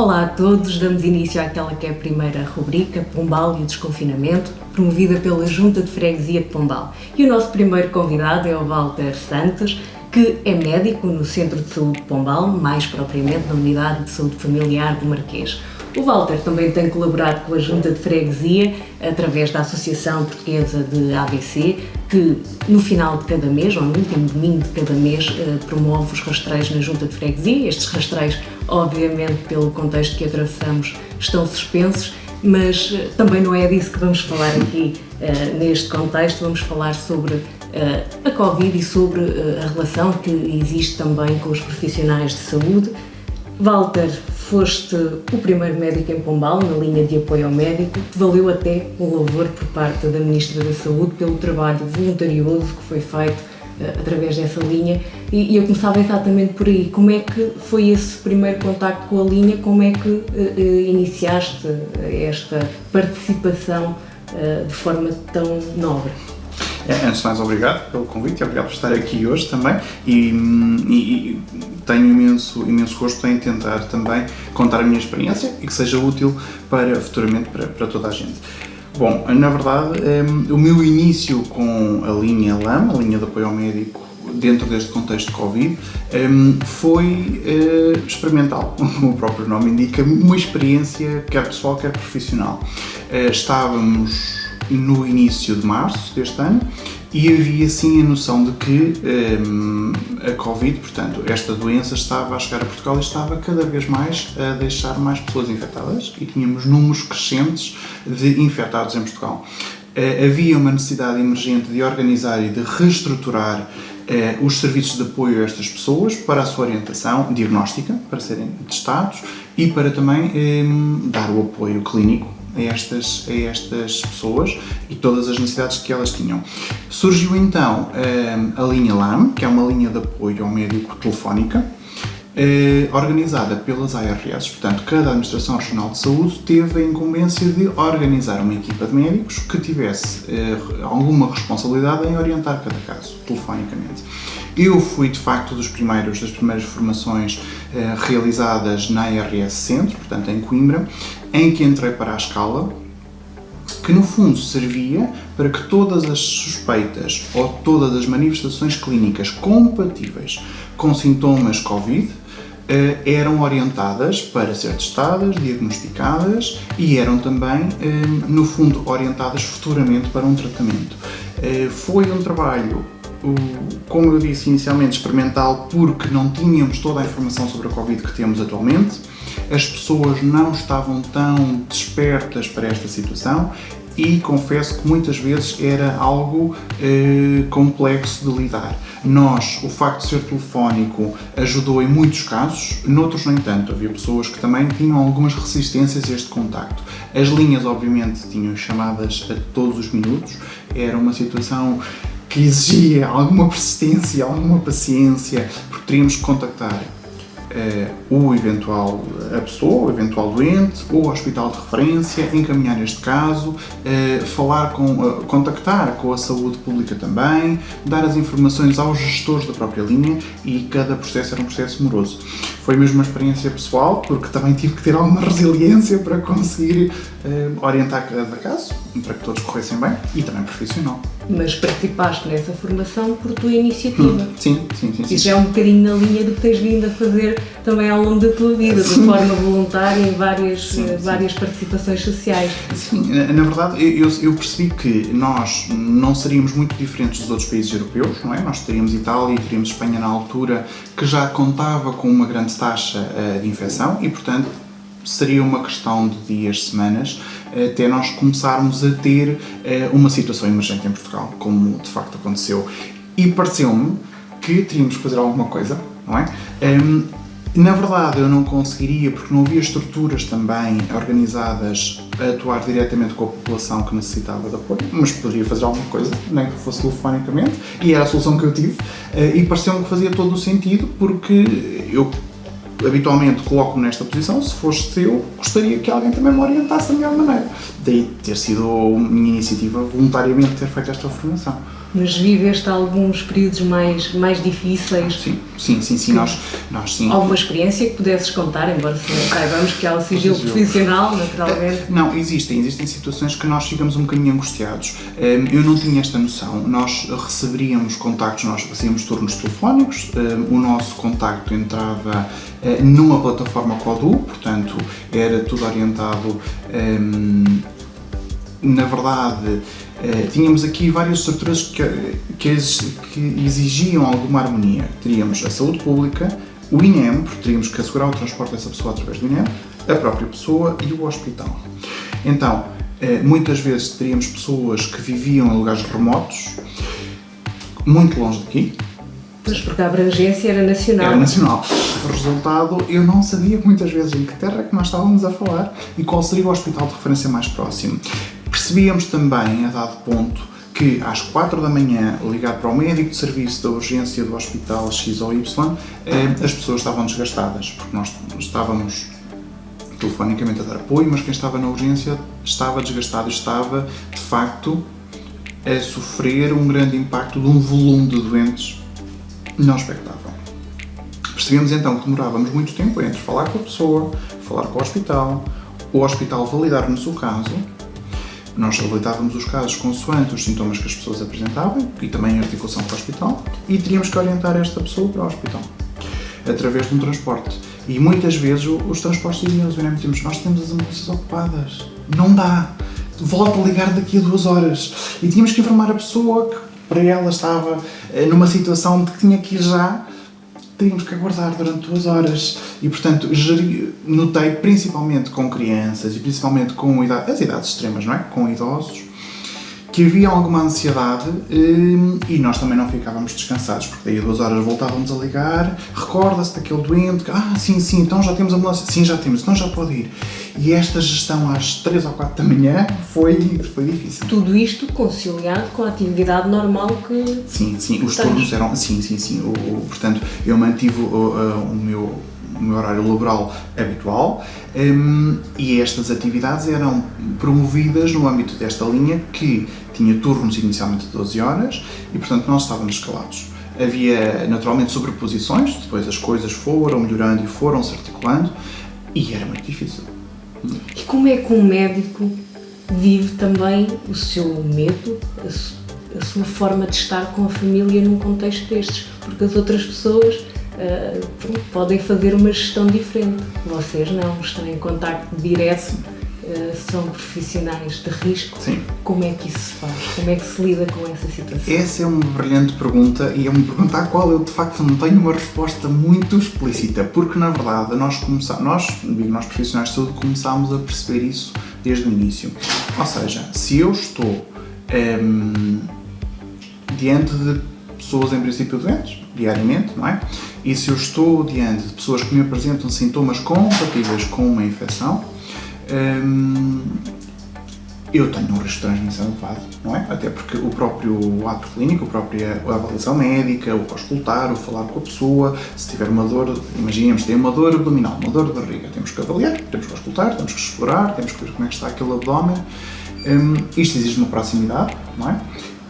Olá a todos, damos início àquela que é a primeira rubrica, Pombal e o Desconfinamento, promovida pela Junta de Freguesia de Pombal. E o nosso primeiro convidado é o Walter Santos, que é médico no Centro de Saúde de Pombal, mais propriamente na Unidade de Saúde Familiar do Marquês. O Walter também tem colaborado com a Junta de Freguesia através da Associação Portuguesa de ABC, que no final de cada mês, ou no último domingo de cada mês, promove os rastreios na Junta de Freguesia. Estes rastreios, obviamente, pelo contexto que atravessamos, estão suspensos, mas também não é disso que vamos falar aqui neste contexto. Vamos falar sobre a Covid e sobre a relação que existe também com os profissionais de saúde. Walter, foste o primeiro médico em Pombal na linha de apoio ao médico, que valeu até o louvor por parte da Ministra da Saúde pelo trabalho voluntarioso que foi feito através dessa linha, e eu começava exatamente por aí. Como é que foi esse primeiro contacto com a linha? Como é que iniciaste esta participação de forma tão nobre? Antes de mais, obrigado pelo convite e obrigado por estar aqui hoje também, e tenho imenso gosto em tentar também contar a minha experiência e que seja útil futuramente para toda a gente. Bom, na verdade, o meu início com a linha LAM, a linha de apoio ao médico, dentro deste contexto de Covid, foi experimental, como o próprio nome indica, uma experiência quer pessoal, quer profissional. Estávamos no início de março deste ano e havia sim a noção de que a Covid, portanto, esta doença estava a chegar a Portugal e estava cada vez mais a deixar mais pessoas infectadas, e tínhamos números crescentes de infectados em Portugal. Havia uma necessidade emergente de organizar e de reestruturar os serviços de apoio a estas pessoas para a sua orientação diagnóstica, para serem testados e para também dar o apoio clínico a estas pessoas e todas as necessidades que elas tinham. Surgiu então a linha LAM, que é uma linha de apoio ao médico telefónica, organizada pelas ARS. Portanto, cada Administração Regional de Saúde teve a incumbência de organizar uma equipa de médicos que tivesse alguma responsabilidade em orientar cada caso, telefonicamente. Eu fui, de facto, das primeiras formações realizadas na ARS Centro, portanto, em Coimbra, em que entrei para a escala, que no fundo servia para que todas as suspeitas ou todas as manifestações clínicas compatíveis com sintomas Covid eram orientadas para ser testadas, diagnosticadas e eram também, no fundo, orientadas futuramente para um tratamento. Foi um trabalho, como eu disse inicialmente, experimental, porque não tínhamos toda a informação sobre a Covid que temos atualmente. As pessoas não estavam tão despertas para esta situação e confesso que muitas vezes era algo complexo de lidar. O facto de ser telefónico ajudou em muitos casos, noutros no entanto, havia pessoas que também tinham algumas resistências a este contacto. As linhas obviamente tinham chamadas a todos os minutos, era uma situação que exigia alguma persistência, alguma paciência, porque teríamos que contactar a pessoa, o eventual doente, ou o hospital de referência, encaminhar este caso, contactar com a saúde pública também, dar as informações aos gestores da própria linha, e cada processo era um processo moroso. Foi mesmo uma experiência pessoal, porque também tive que ter alguma resiliência para conseguir orientar cada caso, para que todos corressem bem, e também profissional. Mas participaste nessa formação por tua iniciativa. Sim. Isso é um bocadinho na linha do que tens vindo a fazer também ao longo da tua vida, de forma voluntária, em várias participações sociais. Sim, na verdade eu percebi que nós não seríamos muito diferentes dos outros países europeus, não é? Nós teríamos Itália e teríamos Espanha na altura, que já contava com uma grande taxa de infecção, e portanto seria uma questão de dias, semanas, até nós começarmos a ter uma situação emergente em Portugal, como de facto aconteceu. E pareceu-me que teríamos que fazer alguma coisa, não é? Na verdade eu não conseguiria, porque não havia estruturas também organizadas a atuar diretamente com a população que necessitava de apoio, mas poderia fazer alguma coisa, nem que fosse telefonicamente, e era a solução que eu tive, e pareceu-me que fazia todo o sentido, porque eu habitualmente coloco-me nesta posição. Se fosse eu, gostaria que alguém também me orientasse da melhor maneira. Daí ter sido a minha iniciativa voluntariamente ter feito esta formação. Mas viveste alguns períodos mais difíceis? Sim, nós sim. Alguma experiência que pudesses contar, embora saibamos que há o sigilo profissional, naturalmente? Não, existem situações que nós ficamos um bocadinho angustiados. Eu não tinha esta noção. Nós receberíamos contactos, nós fazíamos turnos telefónicos, o nosso contacto entrava numa plataforma Codoo, portanto era tudo orientado, na verdade. Tínhamos aqui várias estruturas que exigiam alguma harmonia. Teríamos a saúde pública, o INEM, porque teríamos que assegurar o transporte dessa pessoa através do INEM, a própria pessoa e o hospital. Então, muitas vezes teríamos pessoas que viviam em lugares remotos, muito longe daqui. Pois, porque a abrangência era nacional. Era nacional. O resultado, eu não sabia muitas vezes em que terra que nós estávamos a falar e qual seria o hospital de referência mais próximo. Percebíamos também, a dado ponto, que às 4 da manhã, ligar para o médico de serviço da urgência do hospital X ou Y, as pessoas estavam desgastadas, porque nós estávamos telefonicamente a dar apoio, mas quem estava na urgência estava desgastado e estava, de facto, a sofrer um grande impacto de um volume de doentes não expectável. Percebemos então que demorávamos muito tempo entre falar com a pessoa, falar com o hospital validar-nos o caso. Nós validávamos os casos consoante os sintomas que as pessoas apresentavam e também a articulação com o hospital e teríamos que orientar esta pessoa para o hospital, através de um transporte. E muitas vezes os transportes diziam-nos, nós temos as ambulâncias ocupadas, não dá, volta a ligar daqui a 2 horas. E tínhamos que informar a pessoa que para ela estava numa situação de que tinha que ir já, teríamos que aguardar durante 2 horas. E, portanto, notei, principalmente com crianças e principalmente com as idades extremas, não é? Com idosos, que havia alguma ansiedade e nós também não ficávamos descansados, porque daí a 2 horas voltávamos a ligar, recorda-se daquele doente, sim, então já temos ambulância, sim, já temos, então já pode ir. E esta gestão às 3 ou 4 da manhã foi difícil. Tudo isto conciliado com a atividade normal que... Sim, os turnos eram... Sim. Portanto, eu mantive o meu horário laboral habitual e estas atividades eram promovidas no âmbito desta linha que tinha turnos inicialmente de 12 horas e, portanto, nós estávamos escalados. Havia, naturalmente, sobreposições, depois as coisas foram melhorando e foram-se articulando e era muito difícil. E como é que um médico vive também o seu medo, a sua forma de estar com a família num contexto destes? Porque as outras pessoas podem fazer uma gestão diferente. Vocês não, estão em contacto direto, são profissionais de risco. Sim. Como é que isso se faz? Como é que se lida com essa situação? Essa é uma brilhante pergunta e é uma pergunta à qual eu de facto não tenho uma resposta muito explícita, porque na verdade nós profissionais de saúde começámos a perceber isso desde o início. Ou seja, se eu estou diante de pessoas em princípio doentes, diariamente, não é? E se eu estou diante de pessoas que me apresentam sintomas compatíveis com uma infecção, eu tenho um risco de transmissão elevado, não é? Até porque o próprio ato clínico, a própria avaliação médica, o auscultar, o falar com a pessoa, se tiver uma dor, imaginemos, tem uma dor abdominal, uma dor de barriga, temos que avaliar, temos que auscultar, temos que explorar, temos que ver como é que está aquele abdômen. Isto exige uma proximidade, não é?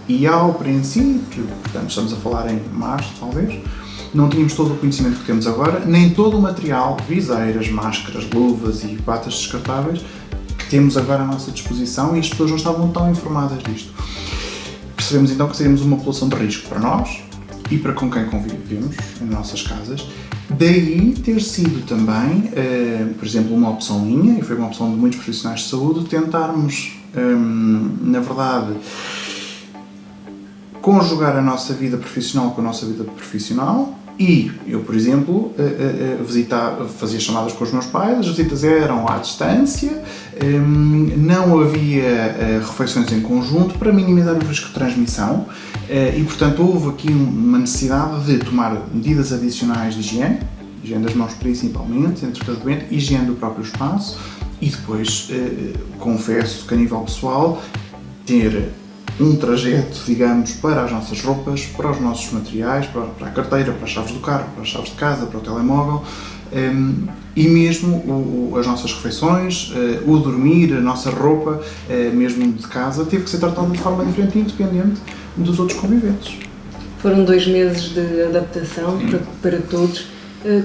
E ao princípio, portanto estamos a falar em março talvez, não tínhamos todo o conhecimento que temos agora, nem todo o material, viseiras, máscaras, luvas e batas descartáveis, que temos agora à nossa disposição e as pessoas não estavam tão informadas disto. Percebemos então que seríamos uma população de risco para nós e para com quem convivemos em nossas casas. Daí ter sido também, por exemplo, uma opção minha, e foi uma opção de muitos profissionais de saúde, tentarmos, na verdade, conjugar a nossa vida profissional com a nossa vida profissional. E eu, por exemplo, fazia chamadas com os meus pais, as visitas eram à distância, não havia refeições em conjunto para minimizar o risco de transmissão e, portanto, houve aqui uma necessidade de tomar medidas adicionais de higiene das mãos principalmente, entre cada doente, higiene do próprio espaço e depois, confesso que a nível pessoal, ter um trajeto, digamos, para as nossas roupas, para os nossos materiais, para a carteira, para as chaves do carro, para as chaves de casa, para o telemóvel, e mesmo as nossas refeições, o dormir, a nossa roupa, mesmo de casa, teve que ser tratada de forma diferente e independente dos outros conviventes. Foram 2 meses de adaptação para todos.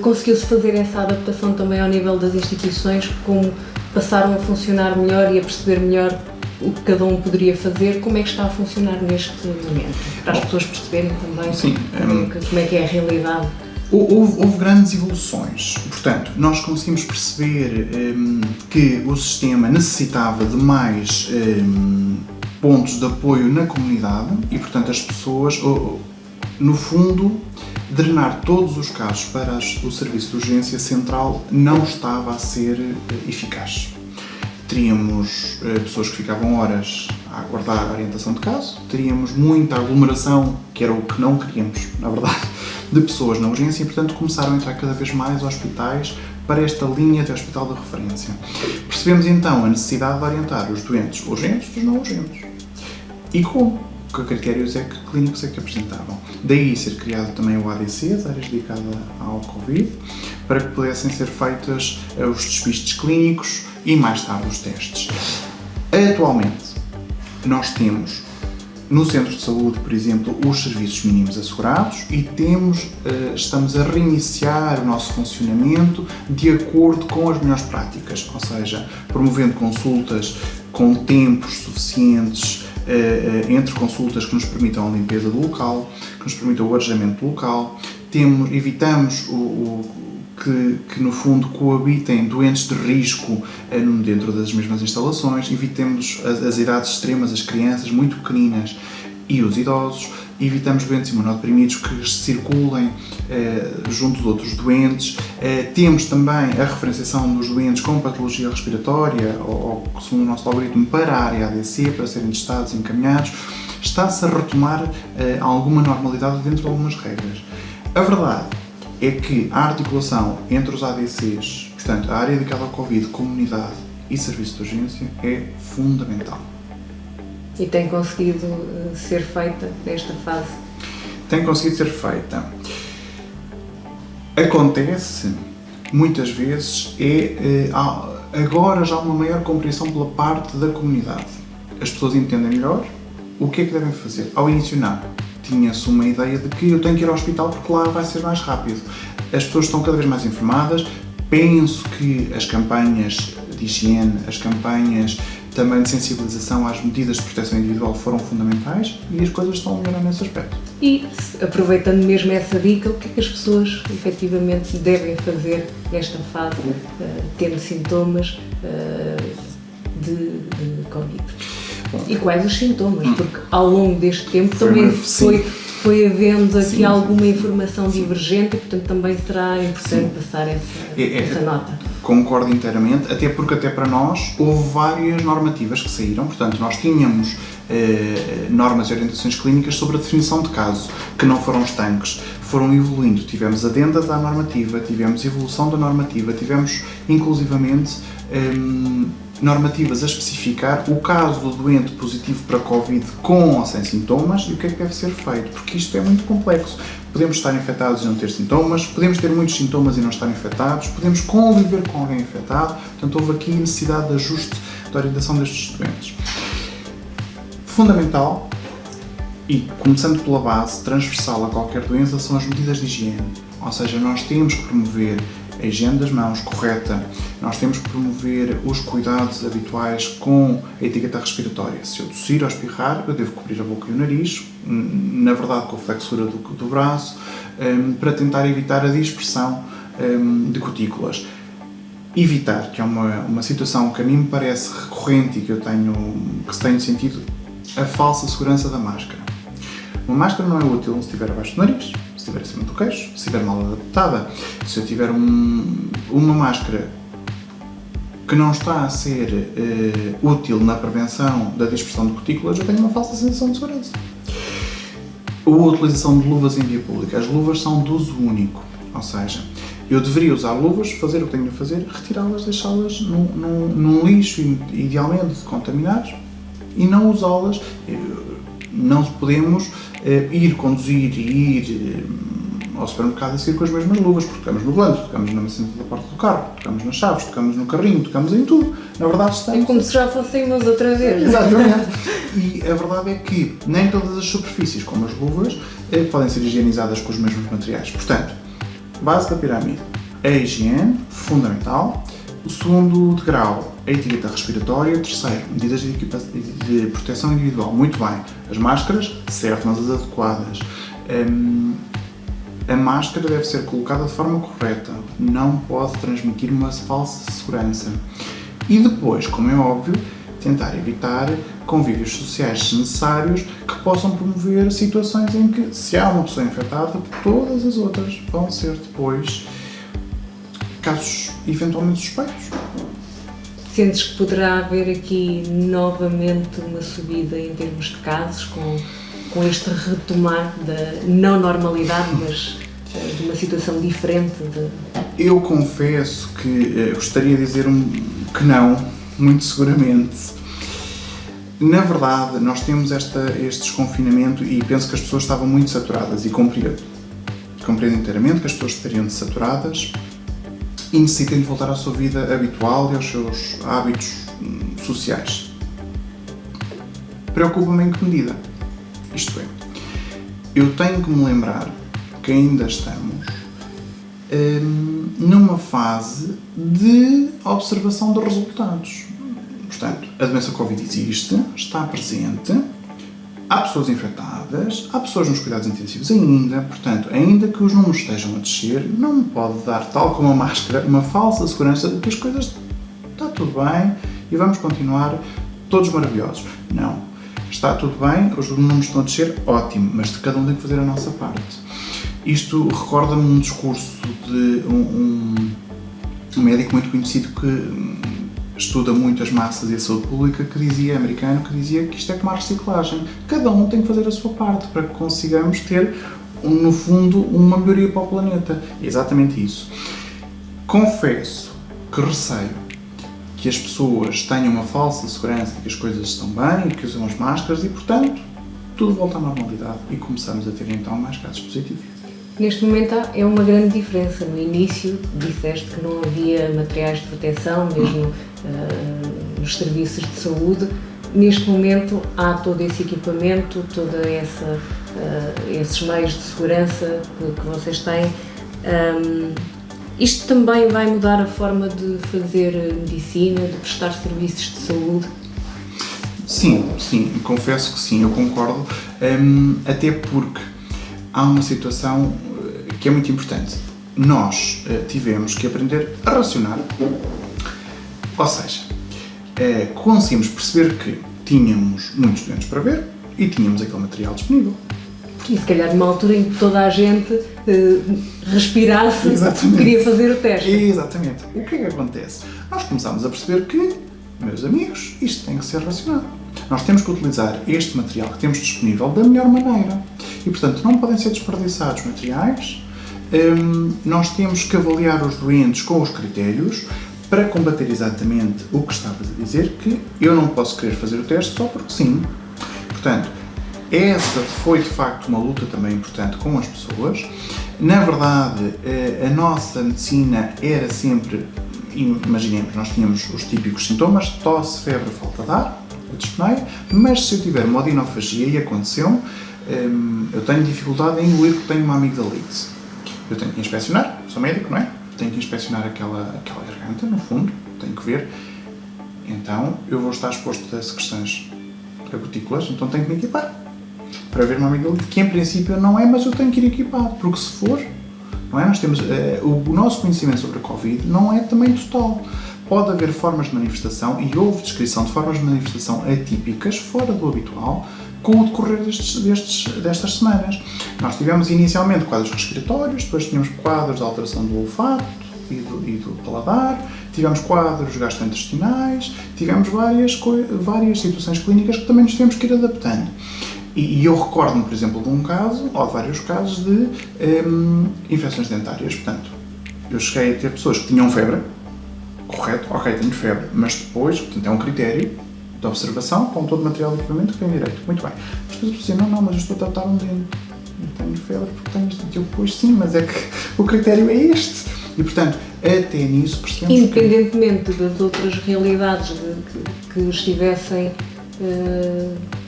Conseguiu-se fazer essa adaptação também ao nível das instituições, como passaram a funcionar melhor e a perceber melhor o que cada um poderia fazer? Como é que está a funcionar neste momento? Para as pessoas perceberem também como é que é a realidade. Houve grandes evoluções. Portanto, nós conseguimos perceber que o sistema necessitava de mais pontos de apoio na comunidade e, portanto, as pessoas, no fundo, drenar todos os casos para o serviço de urgência central não estava a ser eficaz. Teríamos pessoas que ficavam horas a aguardar a orientação de caso, teríamos muita aglomeração, que era o que não queríamos, na verdade, de pessoas na urgência e, portanto, começaram a entrar cada vez mais hospitais para esta linha de hospital de referência. Percebemos então a necessidade de orientar os doentes urgentes dos não urgentes. E como? Que critérios clínicos é que apresentavam? Daí ser criado também o ADC, as áreas dedicadas ao Covid, para que pudessem ser feitas os despistes clínicos e mais tarde os testes. Atualmente, nós temos no centro de saúde, por exemplo, os serviços mínimos assegurados e estamos a reiniciar o nosso funcionamento de acordo com as melhores práticas, ou seja, promovendo consultas com tempos suficientes entre consultas que nos permitam a limpeza do local, que nos permitam o arejamento do local. Evitamos que no fundo coabitem doentes de risco dentro das mesmas instalações, evitemos as idades extremas, as crianças muito pequeninas e os idosos, evitamos doentes imunodeprimidos que circulem junto de outros doentes. Temos também a referenciação dos doentes com patologia respiratória ou segundo o nosso algoritmo para a área ADC, para serem testados e encaminhados. Está-se a retomar alguma normalidade dentro de algumas regras. A verdade é que a articulação entre os ADCs, portanto, a área dedicada ao Covid, comunidade e serviço de urgência, é fundamental. E tem conseguido ser feita nesta fase? Tem conseguido ser feita. Acontece, muitas vezes, agora já há uma maior compreensão pela parte da comunidade. As pessoas entendem melhor o que é que devem fazer. Ao início, não. Tinha-se uma ideia de que eu tenho que ir ao hospital porque lá vai ser mais rápido. As pessoas estão cada vez mais informadas. Penso que as campanhas de higiene, as campanhas também de sensibilização às medidas de proteção individual foram fundamentais e as coisas estão a melhorar nesse aspecto. E, aproveitando mesmo essa dica, o que é que as pessoas efetivamente devem fazer nesta fase, tendo sintomas de Covid? E quais os sintomas? Porque ao longo deste tempo também foi havendo aqui alguma informação divergente e, portanto, também será importante passar essa nota. Concordo inteiramente, até porque até para nós houve várias normativas que saíram, portanto nós tínhamos normas e orientações clínicas sobre a definição de caso, que não foram estanques, foram evoluindo, tivemos adendas à normativa, tivemos evolução da normativa, tivemos inclusivamente normativas a especificar o caso do doente positivo para Covid com ou sem sintomas e o que é que deve ser feito, porque isto é muito complexo. Podemos estar infectados e não ter sintomas, podemos ter muitos sintomas e não estar infectados, podemos conviver com alguém infectado, portanto houve aqui necessidade de ajuste da orientação destes doentes. Fundamental, e começando pela base, transversal a qualquer doença, são as medidas de higiene, ou seja, nós temos que promover a higiene das mãos correta, nós temos que promover os cuidados habituais com a etiqueta respiratória. Se eu tossir ou espirrar, eu devo cobrir a boca e o nariz, na verdade com a flexura do braço, para tentar evitar a dispersão de gotículas. Evitar, que é uma situação que a mim me parece recorrente e que tenho sentido, a falsa segurança da máscara. Uma máscara não é útil se estiver abaixo do nariz, se estiver acima do queixo, se estiver mal adaptada. Se eu tiver uma máscara que não está a ser útil na prevenção da dispersão de gotículas, eu tenho uma falsa sensação de segurança. A utilização de luvas em via pública. As luvas são de uso único, ou seja, eu deveria usar luvas, fazer o que tenho a fazer, retirá-las, deixá-las num lixo, idealmente contaminados, e não usá-las. Não podemos ir conduzir e ir ao supermercado a seguir com as mesmas luvas, porque tocamos no volante, tocamos na maçaneta da porta do carro, tocamos nas chaves, tocamos no carrinho, tocamos em tudo. Na verdade estamos... É como se já fossem nós outra vez. Exatamente. E a verdade é que nem todas as superfícies, como as luvas, podem ser higienizadas com os mesmos materiais. Portanto, base da pirâmide, a higiene, fundamental. O segundo degrau, a etiqueta respiratória. Terceiro, medidas de proteção individual. Muito bem. As máscaras, certo, mas as adequadas. A máscara deve ser colocada de forma correta. Não pode transmitir uma falsa segurança. E depois, como é óbvio, tentar evitar convívios sociais desnecessários que possam promover situações em que, se há uma pessoa infectada, todas as outras vão ser depois casos eventualmente suspeitos. Sentes que poderá haver aqui novamente uma subida em termos de casos, com este retomar da não normalidade, mas de uma situação diferente? Eu confesso que gostaria de dizer que não, muito seguramente. Na verdade, nós temos este desconfinamento e penso que as pessoas estavam muito saturadas e compreendo inteiramente que as pessoas estariam desaturadas e necessitem de voltar à sua vida habitual e aos seus hábitos sociais. Preocupa-me em que medida? Isto é, eu tenho que me lembrar que ainda estamos numa fase de observação de resultados. Portanto, a doença Covid existe, está presente, há pessoas infectadas, há pessoas nos cuidados intensivos ainda, portanto, ainda que os números estejam a descer, não me pode dar, tal como a máscara, uma falsa segurança de que as coisas está tudo bem e vamos continuar todos maravilhosos. Não. Está tudo bem, os números estão a descer, ótimo, mas de cada um tem que fazer a nossa parte. Isto recorda-me um discurso de um médico muito conhecido que estuda muito as massas e a saúde pública, americano, que dizia que isto é como a reciclagem. Cada um tem que fazer a sua parte para que consigamos ter, no fundo, uma melhoria para o planeta. É exatamente isso. Confesso que receio que as pessoas tenham uma falsa segurança de que as coisas estão bem e que usam as máscaras e, portanto, tudo volta à normalidade e começamos a ter então mais casos positivos. Neste momento é uma grande diferença. No início disseste que não havia materiais de proteção, mesmo nos serviços de saúde. Neste momento há todo esse equipamento, esses meios de segurança que vocês têm. Isto também vai mudar a forma de fazer medicina, de prestar serviços de saúde? Sim, confesso que sim, eu concordo, até porque há uma situação que é muito importante. Nós tivemos que aprender a racionar, ou seja, conseguimos perceber que tínhamos muitos doentes para ver e tínhamos aquele material disponível. E se calhar numa altura em que toda a gente respirasse, queria fazer o teste. Exatamente. O que é que acontece? Nós começámos a perceber que, meus amigos, isto tem que ser racionado. Nós temos que utilizar este material que temos disponível da melhor maneira. E, portanto, não podem ser desperdiçados materiais. Nós temos que avaliar os doentes com os critérios para combater exatamente o que estavas a dizer, que eu não posso querer fazer o teste só porque sim. Portanto, essa foi de facto uma luta também importante com as pessoas. Na verdade, a nossa medicina era sempre, imaginemos, nós tínhamos os típicos sintomas, tosse, febre, falta de ar, a dispneia, mas se eu tiver uma odinofagia, e aconteceu, eu tenho dificuldade em engolir porque tenho uma amigdalite. Eu tenho que inspecionar, sou médico, não é? Tenho que inspecionar aquela garganta, no fundo, tenho que ver. Então, eu vou estar exposto a secreções a gotículas, então tenho que me equipar para ver uma amigdalite, que em princípio não é, mas eu tenho que ir equipado, porque se for, não é? Nós temos, o nosso conhecimento sobre a Covid não é também total. Pode haver formas de manifestação, e houve descrição de formas de manifestação atípicas, fora do habitual, com o decorrer destas semanas. Nós tivemos inicialmente quadros respiratórios, depois tínhamos quadros de alteração do olfato e do paladar, tivemos quadros gastrointestinais, tivemos várias situações clínicas que também nos temos que ir adaptando. E eu recordo-me, por exemplo, de um caso, ou de vários casos, de infecções dentárias. Portanto, eu cheguei a ter pessoas que tinham febre, correto, ok, tenho febre, mas depois, portanto, é um critério de observação com todo o material de equipamento que tem direito. Muito bem. Mas depois a pessoa diz, não, mas eu estou a tratar um dente. não tenho febre porque tenho este. Eu, pois sim, mas é que o critério é este. E, portanto, até nisso percebemos independentemente das outras realidades que estivessem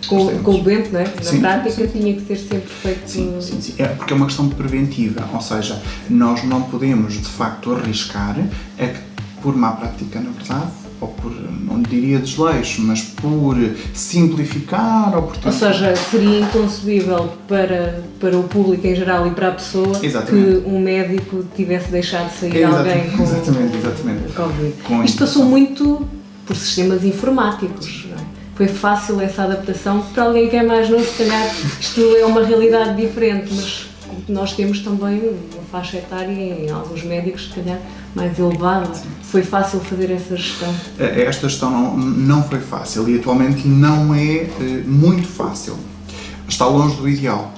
com o doente, não é? Na prática tinha que ser sempre feito... Sim. É porque é uma questão preventiva, ou seja, nós não podemos, de facto, arriscar por má prática, na verdade, ou por, não diria desleixo, mas por simplificar ou por... Ou seja, seria inconcebível para o público em geral e para a pessoa que um médico tivesse deixado de sair alguém com Covid. Isto passou muito por sistemas informáticos, não é? Foi fácil essa adaptação, para alguém que é mais novo, se calhar isto é uma realidade diferente, mas nós temos também uma faixa etária em alguns médicos, se calhar, mais elevada. Foi fácil fazer essa gestão? Esta gestão não foi fácil e atualmente não é muito fácil. Está longe do ideal.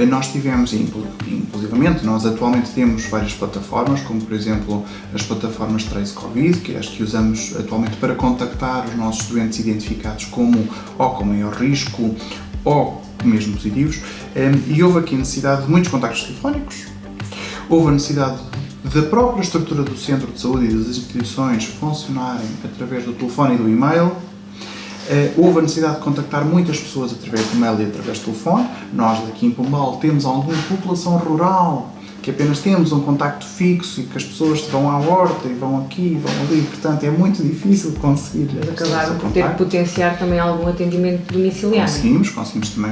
Nós tivemos, inclusivamente, nós atualmente temos várias plataformas, como por exemplo as plataformas Trace Covid, que é as que usamos atualmente para contactar os nossos doentes identificados como ou com maior risco ou mesmo positivos, e houve aqui necessidade de muitos contactos telefónicos, houve a necessidade da própria estrutura do centro de saúde e das instituições funcionarem através do telefone e do e-mail. Houve a necessidade de contactar muitas pessoas através de e-mail e através de telefone. Nós daqui em Pombal temos alguma população rural que apenas temos um contacto fixo e que as pessoas vão à horta e vão aqui e vão ali, portanto é muito difícil conseguir. Acabaram por ter que potenciar também algum atendimento domiciliário. Conseguimos também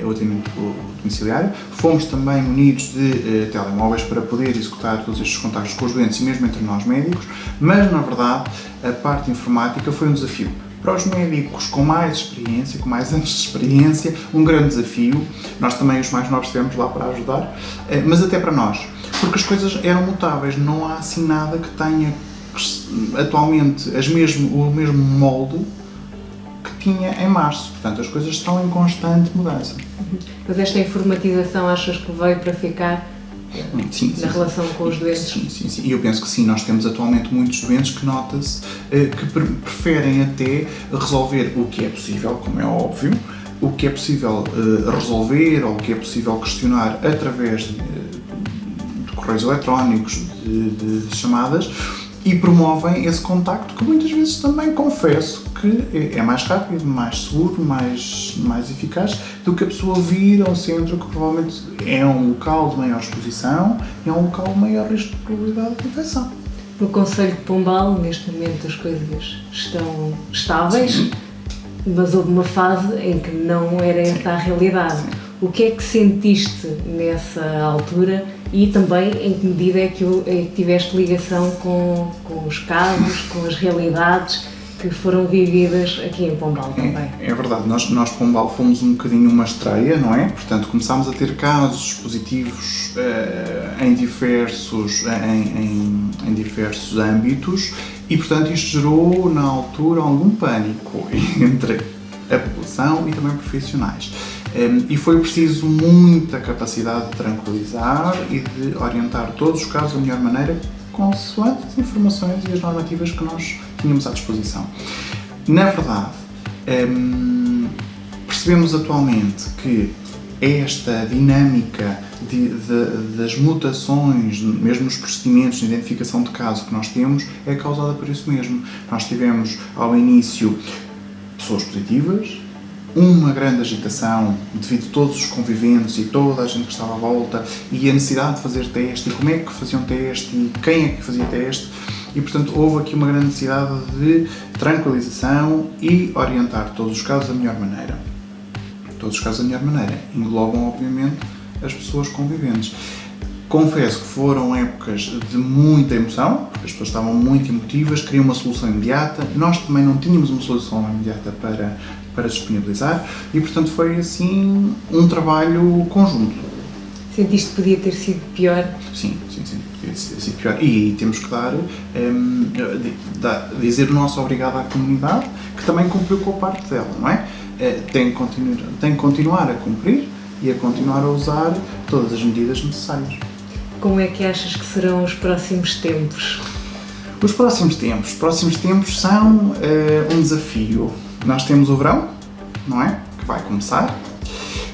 o atendimento domiciliário. Fomos também munidos de telemóveis para poder executar todos estes contactos com os doentes e mesmo entre nós médicos, mas na verdade a parte informática foi um desafio. Para os médicos com mais experiência, com mais anos de experiência, um grande desafio. Nós também, os mais novos, estivemos lá para ajudar, mas até para nós, porque as coisas eram mutáveis, não há assim nada que tenha atualmente o mesmo molde que tinha em março. Portanto, as coisas estão em constante mudança. Mas esta informatização achas que veio para ficar? Sim, relação com os doentes? Sim. E eu penso que sim, nós temos atualmente muitos doentes que nota-se que preferem até resolver o que é possível, como é óbvio, o que é possível resolver ou o que é possível questionar através de correios eletrónicos, de chamadas, e promovem esse contacto que muitas vezes também confesso que é mais rápido, mais seguro, mais eficaz do que a pessoa vir ao centro, que provavelmente é um local de maior exposição e é um local de maior risco de probabilidade de infecção. No Concelho de Pombal, neste momento as coisas estão estáveis, sim, mas houve uma fase em que não era essa a realidade. Sim. O que é que sentiste nessa altura e também em que medida é que tiveste ligação com os casos, com as realidades que foram vividas aqui em Pombal também? É verdade, nós Pombal fomos um bocadinho uma estreia, não é? Portanto, começámos a ter casos positivos em diversos âmbitos e, portanto, isto gerou na altura algum pânico entre a população e também profissionais. E foi preciso muita capacidade de tranquilizar e de orientar todos os casos da melhor maneira, consoante as informações e as normativas que nós tínhamos à disposição. Na verdade, percebemos atualmente que esta dinâmica das mutações, mesmo nos procedimentos de identificação de caso que nós temos, é causada por isso mesmo. Nós tivemos, ao início, pessoas positivas, uma grande agitação devido a todos os conviventes e toda a gente que estava à volta e a necessidade de fazer teste e como é que faziam teste e quem é que fazia teste e, portanto, houve aqui uma grande necessidade de tranquilização e orientar todos os casos da melhor maneira. Todos os casos da melhor maneira englobam, obviamente, as pessoas conviventes. Confesso que foram épocas de muita emoção, porque as pessoas estavam muito emotivas, queriam uma solução imediata, nós também não tínhamos uma solução imediata para disponibilizar e, portanto, foi assim um trabalho conjunto. Sentiste que podia ter sido pior? Sim, podia ter sido pior. E temos que dizer o nosso obrigado à comunidade, que também cumpriu com a parte dela, não é? Tem que continuar a cumprir e a continuar a usar todas as medidas necessárias. Como é que achas que serão os próximos tempos? Os próximos tempos são um desafio. Nós temos o verão, não é? Que vai começar.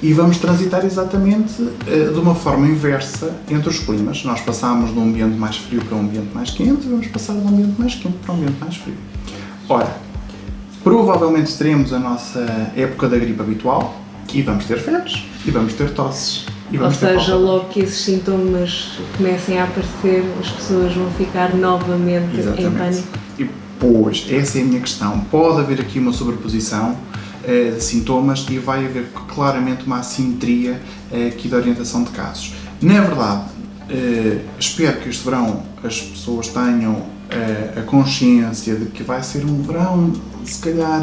e vamos transitar exatamente de uma forma inversa entre os climas. Nós passamos de um ambiente mais frio para um ambiente mais quente e vamos passar de um ambiente mais quente para um ambiente mais frio. Ora, provavelmente teremos a nossa época da gripe habitual e vamos ter febres e vamos ter tosses. Ou seja, logo que esses sintomas comecem a aparecer, as pessoas vão ficar novamente em pânico. E pois, essa é a minha questão. Pode haver aqui uma sobreposição de sintomas e vai haver claramente uma assimetria aqui da orientação de casos. Na verdade, espero que este verão as pessoas tenham a consciência de que vai ser um verão, se calhar,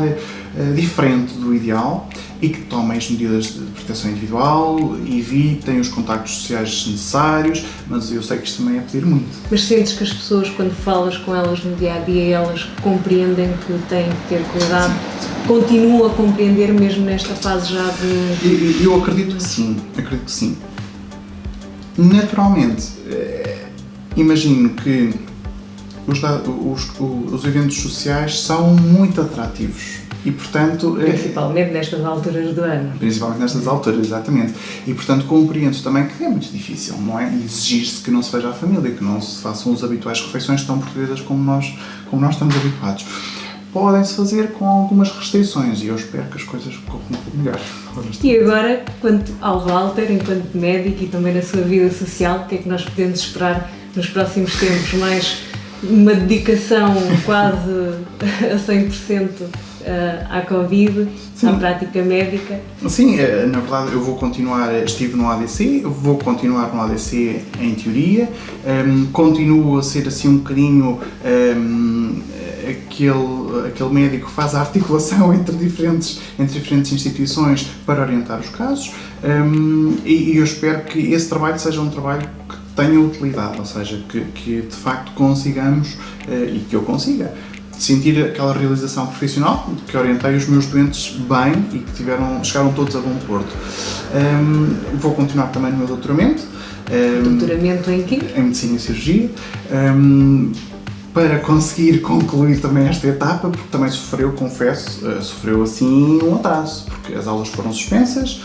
diferente do ideal e que tomem as medidas de proteção individual, evitem os contactos sociais desnecessários, mas eu sei que isto também é pedir muito. Mas sentes que as pessoas, quando falas com elas no dia-a-dia, elas compreendem que têm que ter cuidado? Sim. Continuam a compreender mesmo nesta fase já de... Eu acredito que sim, Naturalmente, imagino que os eventos sociais são muito atrativos e, portanto... Principalmente nestas alturas do ano. Principalmente nestas alturas, exatamente. E, portanto, compreendo também que é muito difícil, não é? Exigir-se que não se veja a família, que não se façam os habituais refeições tão portuguesas como nós estamos habituados. Podem-se fazer com algumas restrições e eu espero que as coisas corram um pouco melhor. E agora, quanto ao Walter, enquanto médico e também na sua vida social, o que é que nós podemos esperar nos próximos tempos? Mais uma dedicação quase a 100% à Covid, Sim. à prática médica? Sim, na verdade eu vou continuar, estive no ADC, vou continuar no ADC em teoria, continuo a ser assim um bocadinho aquele médico que faz a articulação entre diferentes instituições para orientar os casos, e eu espero que esse trabalho seja um trabalho que tenha utilidade, ou seja, que de facto consigamos, e que eu consiga, sentir aquela realização profissional, que orientei os meus doentes bem e que chegaram todos a bom porto. Vou continuar também no meu doutoramento. Doutoramento em quê? Em Medicina e Cirurgia. Para conseguir concluir também esta etapa, porque também sofreu assim um atraso, porque as aulas foram suspensas,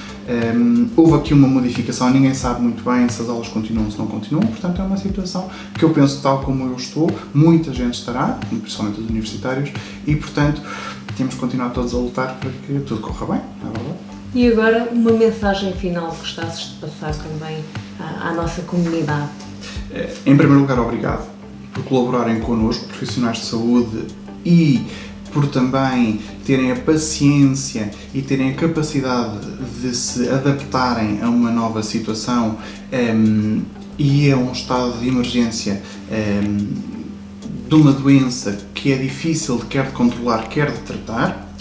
houve aqui uma modificação, ninguém sabe muito bem se as aulas continuam ou se não continuam, portanto é uma situação que eu penso, tal como eu estou, muita gente estará, principalmente os universitários, e portanto temos que continuar todos a lutar para que tudo corra bem, não é verdade? E agora uma mensagem final que gostasses de passar também à nossa comunidade? Em primeiro lugar, obrigado por colaborarem connosco, profissionais de saúde, e por também terem a paciência e terem a capacidade de se adaptarem a uma nova situação e a um estado de emergência de uma doença que é difícil quer de controlar, quer de tratar.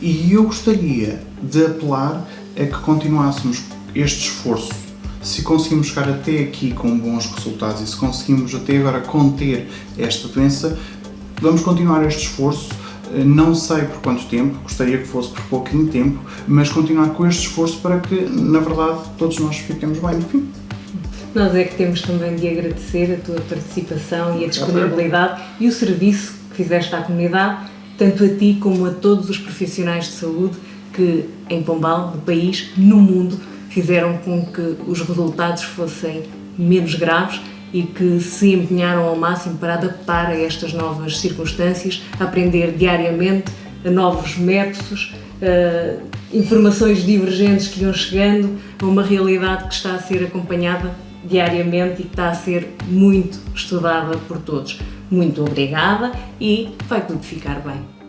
E eu gostaria de apelar a que continuássemos este esforço. Se conseguimos chegar até aqui com bons resultados e se conseguimos até agora conter esta doença, vamos continuar este esforço. Não sei por quanto tempo, gostaria que fosse por pouquinho tempo, mas continuar com este esforço para que, na verdade, todos nós fiquemos bem no fim. Nós é que temos também de agradecer a tua participação e a disponibilidade e o serviço que fizeste à comunidade, tanto a ti como a todos os profissionais de saúde que, em Pombal, no país, no mundo, fizeram com que os resultados fossem menos graves e que se empenharam ao máximo para adaptar a estas novas circunstâncias, aprender diariamente a novos métodos, informações divergentes que iam chegando a uma realidade que está a ser acompanhada diariamente e que está a ser muito estudada por todos. Muito obrigada e vai tudo ficar bem.